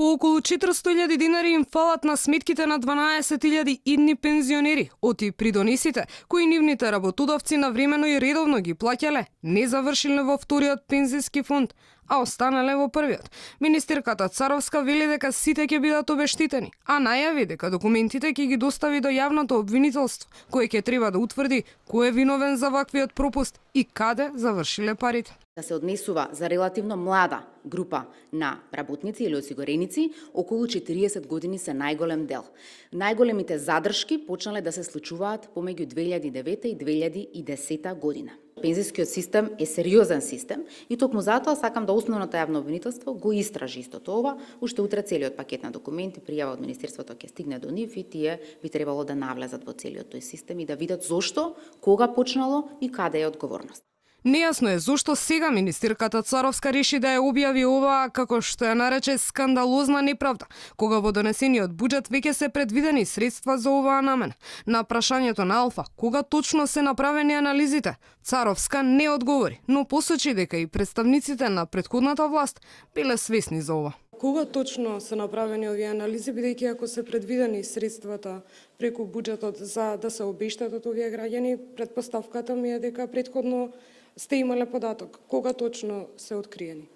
По околу 400.000 динари им фалат на сметките на 12.000 идни пензионери, оти придонесите, кои нивните работодавци навремено и редовно ги плаќале, не завршиле во вториот пензиски фонд, а останале во првиот. Министерката Царовска вели дека сите ќе бидат обештетени, а најави дека документите ќе ги достави до јавното обвинителство, кое ќе треба да утврди кој е виновен за ваквиот пропуст и каде завршиле парите. Да се однесува за релативно млада група на работници или осигуреници, околу 40 години се најголем дел. Најголемите задршки почнале да се случуваат помеѓу 2009 и 2010 година. Пензискиот систем е сериозен систем и токму затоа сакам да основното јавно обвинителство го истражи истото ова. Уште утре целиот пакет на документи, пријава од Министерството ќе стигне до нив и тие би требало да навлезат во целиот тој систем и да видат зошто, кога почнало и каде е одговорност. Нејасно е зошто сега министерката Царовска реши да ја објави оваа, како што ја нарече, скандалозна неправда, кога во донесениот буџет веќе се предвидени средства за оваа намена. На прашањето на Алфа, кога точно се направени анализите, Царовска не одговори, но посочи дека и представниците на претходната власт биле свесни за ова. Кога точно се направени овие анализи, бидејќи ако се предвидени средствата преку буџетот за да се обештетат овие граѓани, претпоставката ми е дека претходно сте имале податок. Кога точно се откриени?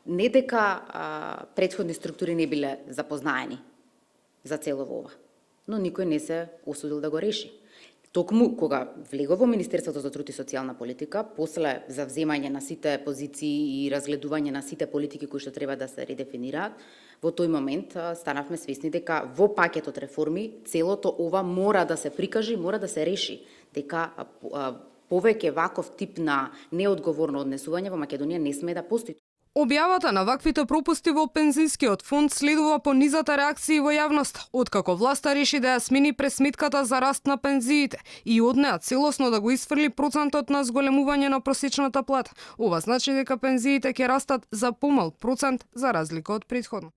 Не дека претходни структури не биле запознаени за целово ова, но никој не се осудил да го реши. Токму кога влегов во Министерството за труд и социјална политика, после завземање на сите позиции и разгледување на сите политики кои што треба да се редефинираат, во тој момент станавме свесни дека во пакетот реформи целото ова мора да се прикажи, мора да се реши, дека повеќе ваков тип на неодговорно однесување во Македонија не сме да постои. Објавата на ваквите пропусти во пензискиот фонд следува по низата реакции во јавност, откако власта реши да ја смени пресметката за раст на пензиите и од неа целосно да го исфрли процентот на зголемување на просечната плата. Ова значи дека пензиите ќе растат за помал процент за разлика од претходно.